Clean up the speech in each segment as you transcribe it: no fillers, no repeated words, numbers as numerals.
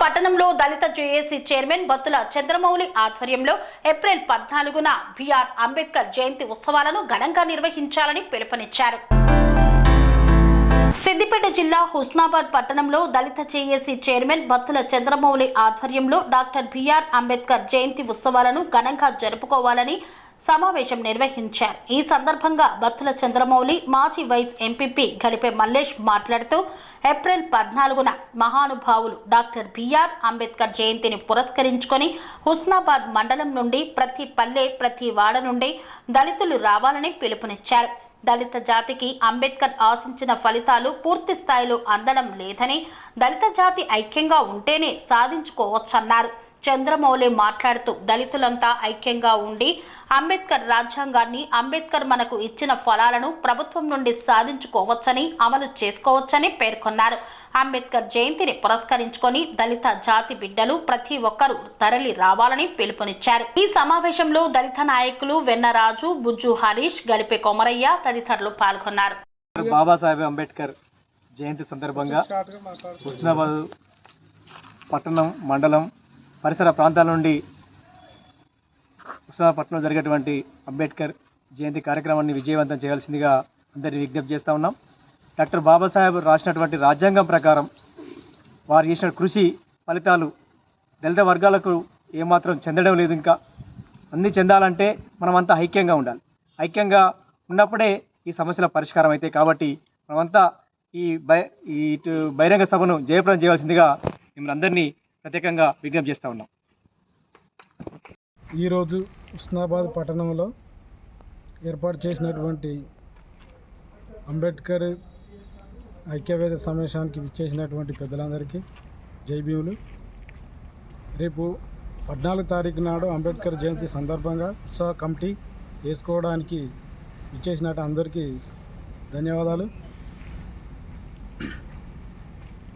పట్టణంలో దళిత JAC chairman Battula Chandramouli ఆధ్వర్యంలో April 14న BR Ambedkar జయంతి ఉత్సవాలను ఘనంగా నిర్వహించాలని పిలుపునిచ్చారు. సిద్దిపేట జిల్లా హుస్నాబాద్ పట్టణంలో దళిత జేఏసీ చైర్మన్ బత్తుల చంద్రమౌళి ఆధ్వర్యంలో డాక్టర్ బిఆర్ అంబేద్కర్ జయంతి ఉత్సవాలను ఘనంగా జరుపుకోవాలని సమావేశం నిర్వహించారు. ఈ సందర్భంగా బత్తుల చంద్రమౌళి మాజీ వైస్ ఎంపీపీ గడిపే మల్లేష్ మాట్లాడుతూ ఏప్రిల్ 14న మహానుభావులు డాక్టర్ బిఆర్ అంబేద్కర్ జయంతిని పురస్కరించుకొని హుస్నాబాద్ మండలం నుండి ప్రతి పల్లె ప్రతి వాడ నుండి దళితులు రావాలని పిలుపునిచ్చారు. దళిత జాతికి అంబేద్కర్ ఆశించిన ఫలితాలు పూర్తి స్థాయిలో అందడం లేదని, దళిత జాతి ఐక్యంగా ఉంటేనే సాధించుకోవచ్చన్నారు. చంద్రమౌళి మాట్లాడుతూ దళితులంతా ఐక్యంగా ఉండి అంబేద్కర్ రాజ్యాంగాన్ని, అంబేద్కర్ మనకు ఇచ్చిన ఫలాలను ప్రభుత్వం నుండి సాధించుకోవచ్చని, అమలు చేసుకోవచ్చని పేర్కొన్నారు. అంబేద్కర్ జయంతిని పురస్కరించుకొని దళిత జాతి బిడ్డలు ప్రతి ఒక్కరూ తరలి రావాలని పిలుపునిచ్చారు. ఈ సమావేశంలో దళిత నాయకులు వెన్నరాజు, బుజ్జు హరీష్, గడిపే కొమరయ్య తదితరులు పాల్గొన్నారు. బాబాసాహెబ్ అంబేద్కర్ జయంతి సందర్భంగా హుస్నాబాద్ పట్టణం, మండలం, పరిసర ప్రాంతాల నుండి హుస్నాబాద్లో జరిగేటువంటి అంబేద్కర్ జయంతి కార్యక్రమాన్ని విజయవంతం చేయాల్సిందిగా అందరినీ విజ్ఞప్తి చేస్తూ ఉన్నాం. డాక్టర్ బాబాసాహెబ్ రాసినటువంటి రాజ్యాంగం ప్రకారం వారు చేసిన కృషి ఫలితాలు దళిత వర్గాలకు ఏమాత్రం చెందడం లేదు. ఇంకా అన్నీ చెందాలంటే మనమంతా ఐక్యంగా ఉండాలి. ఐక్యంగా ఉన్నప్పుడే ఈ సమస్యల పరిష్కారం అవుతాయి. కాబట్టి మనమంతా ఈ బహిరంగ సభను జయప్రదం చేయాల్సిందిగా మిమ్మల్ని అందరినీ ప్రత్యేకంగా విజ్ఞప్తి చేస్తూ ఉన్నాం. ఈరోజు హుస్నాబాద్ పట్టణంలో ఏర్పాటు చేసినటువంటి అంబేద్కర్ ఐక్యవేద సమావేశానికి విచ్చేసినటువంటి పెద్దలందరికీ జై భీములు. రేపు 14 తారీఖు నాడు అంబేద్కర్ జయంతి సందర్భంగా ఉత్సవ కమిటీ వేసుకోవడానికి విచ్చేసినట్టు అందరికీ ధన్యవాదాలు.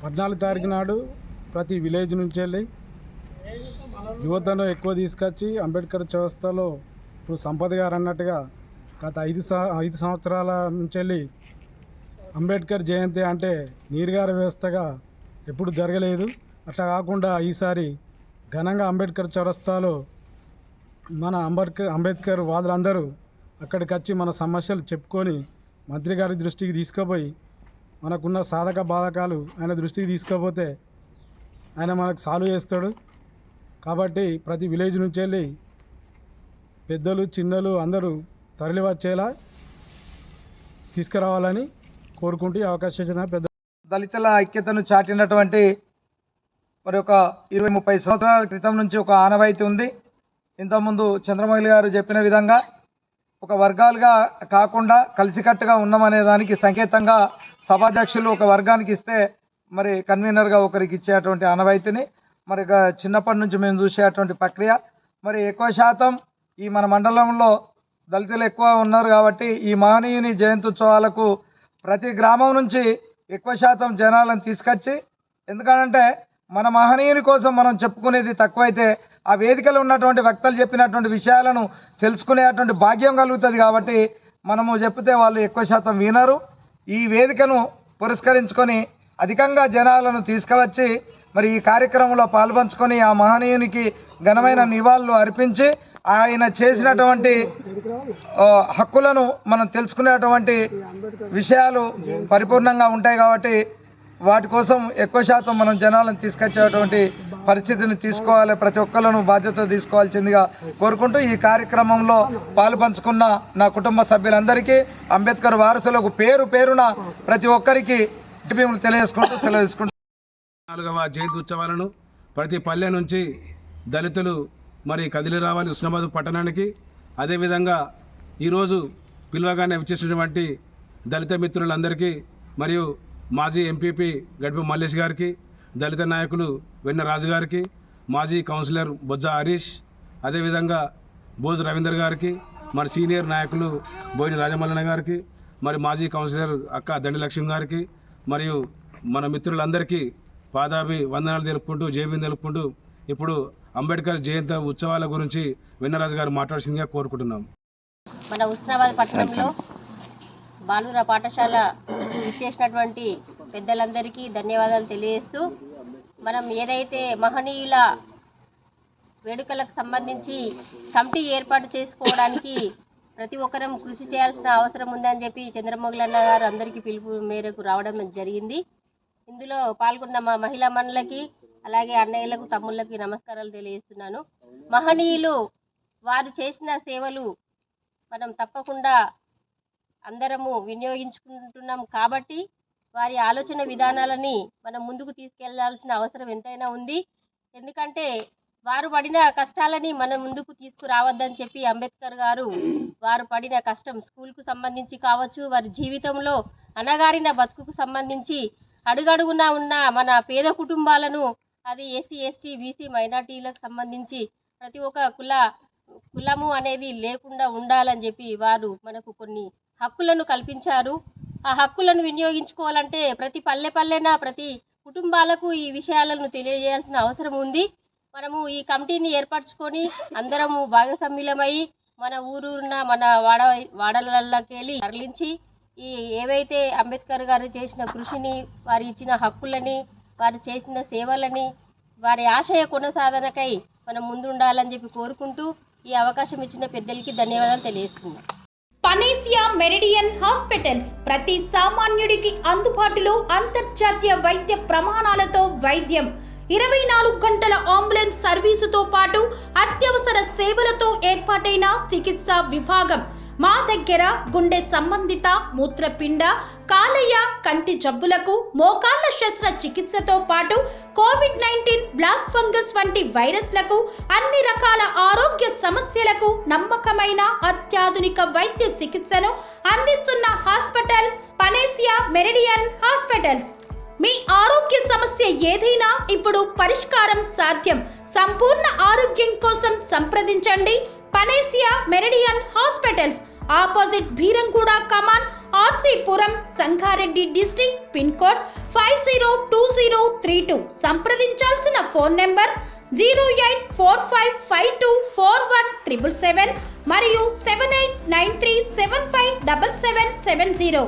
14 తారీఖు నాడు ప్రతి విలేజ్ నుంచి వెళ్ళి యువతను ఎక్కువ తీసుకొచ్చి అంబేద్కర్ చౌరస్తాలో ఇప్పుడు సంపద గారు అన్నట్టుగా గత 5 సంవత్సరాల నుంచి వెళ్ళి అంబేద్కర్ జయంతి అంటే నీరుగారి వ్యవస్థగా ఎప్పుడు జరగలేదు. అట్లా కాకుండా ఈసారి ఘనంగా అంబేద్కర్ చౌరస్తాలో మన అంబేద్కర్ వాదులందరూ అక్కడికి వచ్చి మన సమస్యలు చెప్పుకొని మంత్రి గారి దృష్టికి తీసుకుపోయి మనకున్న సాధక బాధకాలు ఆయన దృష్టికి తీసుకుపోతే ఆయన మనకు సాల్వ్ చేస్తాడు. కాబట్టి ప్రతి విలేజ్ నుంచి వెళ్ళి పెద్దలు, చిన్నలు అందరూ తరలి వచ్చేలా తీసుకురావాలని కోరుకుంటూ అవకాశం ఇచ్చిన పెద్ద దళితుల ఐక్యతను చాటినటువంటి మరి ఒక 20-30 సంవత్సరాల క్రితం నుంచి ఒక ఆనవాయితీ ఉంది. ఇంతకుముందు చంద్రమౌళి గారు చెప్పిన విధంగా ఒక వర్గాలుగా కాకుండా కలిసికట్టుగా ఉన్నామనే దానికి సంకేతంగా సభాధ్యక్షులు ఒక వర్గానికి ఇస్తే మరి కన్వీనర్గా ఒకరికి ఇచ్చేటువంటి ఆనవాయితీని మరి చిన్నప్పటి నుంచి మేము చూసేటువంటి ప్రక్రియ. మరి ఎక్కువ శాతం ఈ మన మండలంలో దళితులు ఎక్కువ ఉన్నారు కాబట్టి ఈ మహనీయుని జయంత్యుత్సవాలకు ప్రతి గ్రామం నుంచి ఎక్కువ శాతం జనాలను తీసుకొచ్చి, ఎందుకంటే మన మహనీయుని కోసం మనం చెప్పుకునేది తక్కువైతే ఆ వేదికలో ఉన్నటువంటి వక్తలు చెప్పినటువంటి విషయాలను తెలుసుకునేటువంటి భాగ్యం కలుగుతుంది. కాబట్టి మనము చెప్తే వాళ్ళు ఎక్కువ శాతం వినరు. ఈ వేదికను పురస్కరించుకొని అధికంగా జనాలను తీసుకువచ్చి మరి ఈ కార్యక్రమంలో పాల్పంచుకొని ఆ మహనీయునికి ఘనమైన నివాళులు అర్పించి ఆయన చేసినటువంటి హక్కులను మనం తెలుసుకునేటువంటి విషయాలు పరిపూర్ణంగా ఉంటాయి. కాబట్టి వాటి కోసం ఎక్కువ శాతం మనం జనాలను తీసుకొచ్చేటువంటి పరిస్థితిని తీసుకోవాలి. ప్రతి ఒక్కళ్ళను బాధ్యత తీసుకోవాల్సిందిగా కోరుకుంటూ ఈ కార్యక్రమంలో పాల్పంచుకున్న నా కుటుంబ సభ్యులందరికీ, అంబేద్కర్ వారసులకు పేరు పేరున ప్రతి ఒక్కరికి తెలియజేసుకుంటూ సెలవు తీసుకుంటూ 4వ జయంతి ఉత్సవాలను ప్రతి పల్లె నుంచి దళితులు మరి కదిలి రావాలి హుస్నాబాద్ పట్టణానికి. అదేవిధంగా ఈరోజు పిలువగానే వచ్చేసినటువంటి దళిత మిత్రులందరికీ మరియు మాజీ ఎంపీపీ గడిపి మల్లేష్ గారికి, దళిత నాయకులు వెన్నరాజు గారికి, మాజీ కౌన్సిలర్ బొజ్జ హరీష్, అదేవిధంగా బోజు రవీందర్ గారికి, మరి సీనియర్ నాయకులు బోయిని రాజమల్లన్న గారికి, మరి మాజీ కౌన్సిలర్ అక్క దండి లక్ష్మి గారికి మరియు మన మిత్రులందరికీ పాదాభి వందనాలు తెలుపుకుంటూ జైబీని తెలుపుకుంటూ ఇప్పుడు అంబేద్కర్ జయంతి ఉత్సవాల గురించి వెన్నరాజు గారు మాట్లాడాల్సిందిగా కోరుకుంటున్నాం. మన హుస్నాబాద్ పట్టణంలో బాలుర పాఠశాల ఇచ్చేసినటువంటి పెద్దలందరికీ ధన్యవాదాలు తెలియజేస్తూ మనం ఏదైతే మహనీయుల వేడుకలకు సంబంధించి కమిటీ ఏర్పాటు చేసుకోవడానికి ప్రతి ఒక్కరం కృషి చేయాల్సిన అవసరం ఉందని చెప్పి చంద్రమౌళి అన్న గారు అందరికీ పిలుపు మేరకు రావడం జరిగింది. ఇందులో పాల్గొన్న మా మహిళా మనులకి అలాగే అన్నయ్యలకు తమ్ముళ్ళకి నమస్కారాలు తెలియజేస్తున్నాను. మహనీయులు వారు చేసిన సేవలు మనం తప్పకుండా అందరము వినియోగించుకుంటున్నాం కాబట్టి వారి ఆలోచన విధానాలని మనం ముందుకు తీసుకెళ్లాల్సిన అవసరం ఎంతైనా ఉంది. ఎందుకంటే వారు పడిన కష్టాలని మనం ముందుకు తీసుకురావద్దని చెప్పి అంబేద్కర్ గారు వారు పడిన కష్టం స్కూల్కు సంబంధించి కావచ్చు, వారి జీవితంలో అణగారిన బతుకుకు సంబంధించి అడుగడుగునా ఉన్న మన పేద కుటుంబాలను, అది ఎస్సీ ఎస్టీ బీసీ మైనార్టీలకు సంబంధించి ప్రతి ఒక్క కులము అనేది లేకుండా ఉండాలని చెప్పి వారు మనకు కొన్ని హక్కులను కల్పించారు. ఆ హక్కులను వినియోగించుకోవాలంటే ప్రతి పల్లెన ప్రతి కుటుంబాలకు ఈ విషయాలను తెలియజేయాల్సిన అవసరం ఉంది. మనము ఈ కమిటీని ఏర్పరచుకొని అందరము భాగస్వామ్యులమై మన ఊరున్న మన వాడలకి వెళ్ళి తరలించి ఈ ఏవైతే అంబేద్కర్ గారు చేసిన కృషిని, వారు ఇచ్చిన హక్కులని, వారు చేసిన సేవలని, వారి ఆశయ కొనసాధనకై మనం ముందుండాలని చెప్పి కోరుకుంటూ ఈ అవకాశం ఇచ్చిన పెద్దలకి ధన్యవాదాలు తెలియజేస్తున్నాం. పనేసియా మెరిడియన్ హాస్పిటల్స్ ప్రతి సామాన్యుడికి అందుబాటులో అంతర్జాతీయ వైద్య ప్రమాణాలతో వైద్యం, 24 గంటల అంబులెన్స్ సర్వీసుతో పాటు అత్యవసర సేవలతో ఏర్పాటైన చికిత్సా విభాగం. మా దగ్గర గుండె సంబంధిత, మూత్రపిండ, కాలేయ, కంటి జబ్బులకు, మోకాళ్ల శస్త్రచికిత్సతో పాటు కోవిడ్-19, బ్లాక్ ఫంగస్ వంటి వైరస్లకు, అన్ని రకాల ఆరోగ్య సమస్యలకు నమ్మకమైన అత్యాధునిక వైద్య చికిత్సను అందిస్తున్న హాస్పిటల్ పనేసియా మెరిడియన్ హాస్పిటల్స్. మీ ఆరోగ్య సమస్య ఏదైనా ఇప్పుడు పరిష్కారం సాధ్యం. సంపూర్ణ ఆరోగ్యం కోసం సంప్రదించండి Panacea Meridian hospitals, opposite Bheeramguda కమాన్, RC Puram, Sangareddy district, pin code 502032. సంప్రదించాల్సిన ఫోన్ నెంబర్ 0845524177 మరియు 7893757770.